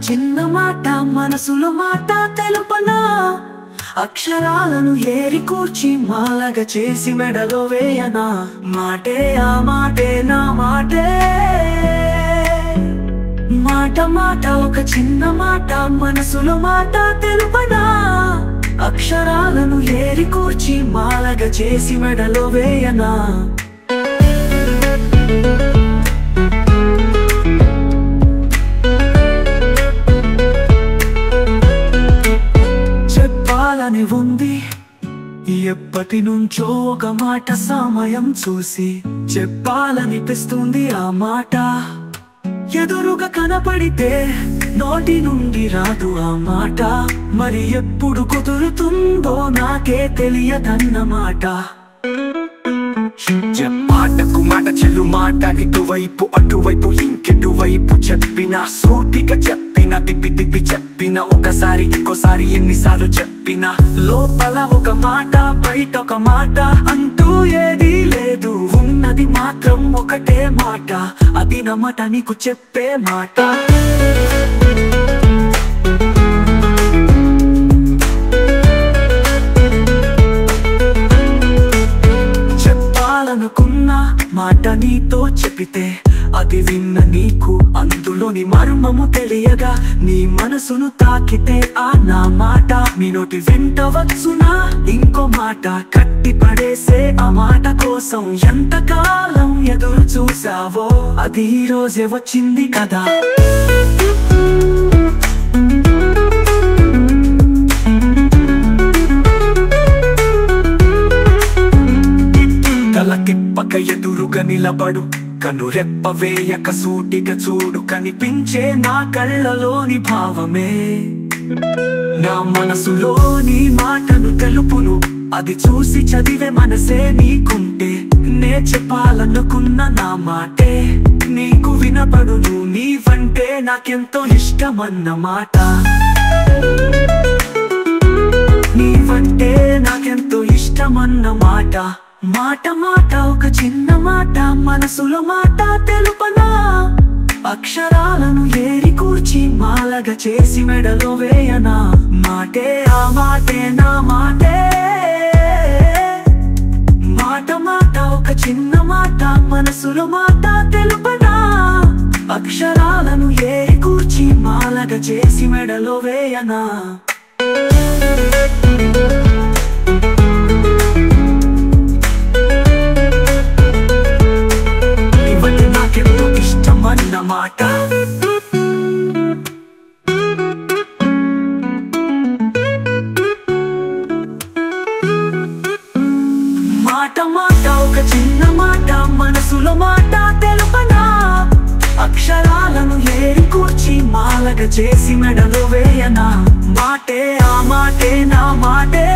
చిన్న మాట మనసులో మాట తెలుపనా అక్షరాలను ఏరి కూర్చి మాలగా చేసి మెడలో వేయనా మాటే ఆ మాటే నా మాటే మాట మాట ఒక చిన్న మాట మనసులో మాట తెలుపనా అక్షరాలను ఏరి కూర్చి మాలగా చేసి మెడలో వేయనా చెప్పాలని ఉంది ఎప్పటి నుంచో ఒక మాట సమయం చూసి చెప్పాలనిపిస్తుంది ఆ మాట ఎదురుగా కనపడితే నోటి నుండి రాదు ఆ మాట మరి ఎప్పుడు కుదురుతుందో నాకే తెలియదన్నమాట మాటకు మాట చెల్లు మాట ఇటువైపు అటువైపు ఇంకెటువైపు చెప్పినా సూటిగా చెప్పిన తిప్పి తిప్పి చెప్పిన ఒకసారి ఇంకోసారి ఎన్నిసార్లు చెప్పినా లోపల ఒక మాట బయట ఒక మాట అంటూ ఏదీ లేదు ఉన్నది మాత్రం ఒకటే మాట అది నమ్మట నీకు చెప్పే మాట చెప్పాలనుకున్న మాట నీతో చెప్పితే అది విన్న నీకు అందులోని మర్మము తెలియగా నీ మనసును తాకితే ఆ నా మాట నీ నోటి వెంట వచ్చునా ఇంకో మాట కట్టి పడేసే ఆ మాట కోసం ఎంతకాలం ఎదురు చూసావో అది ఈ రోజే వచ్చింది కదా తల తిప్పక ఎదురుగా నిలబడు కను రెప్ప వేయక సూటిగా చూడు కనిపించే నా కళ్ళలోని భావమే నా మనసులోని మాటను తెలుపును అది చూసి చదివే మనసే నీకుంటే నే చెప్పాలనుకున్న నా మాటే నీకు వినపడును నీవంటే నాకెంతో ఇష్టమన్న మాట నీవంటే నాకెంతో ఇష్టమన్న మాట మాట మాట ఒక చిన్న మాట మనసులో మాట తెలుపనా అక్షరాలను ఏరి కూర్చి మాలగా చేసి మెడలో వేయనా మాటే ఆ మాటే నా మాటే మాట మాట ఒక చిన్న మాట మనసులో మాట తెలుపనా అక్షరాలను ఏరి కూర్చి మాలగా చేసి మెడలో వేయనా మాట మాట మాట ఒక చిన్న మాట మనసులో మాట తెలుపనా అక్షరాలను ఏరి కూర్చి మాలగా చేసి మెడలో వేయనా మాటే ఆ మాటే నా మాటే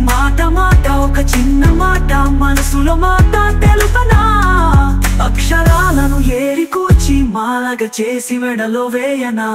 మాట మాట ఒక చిన్న మాట మనసులో మాట తెలుపనా అక్షరాలను ఏరి కూర్చి మాలగా చేసి మెడలో వేయనా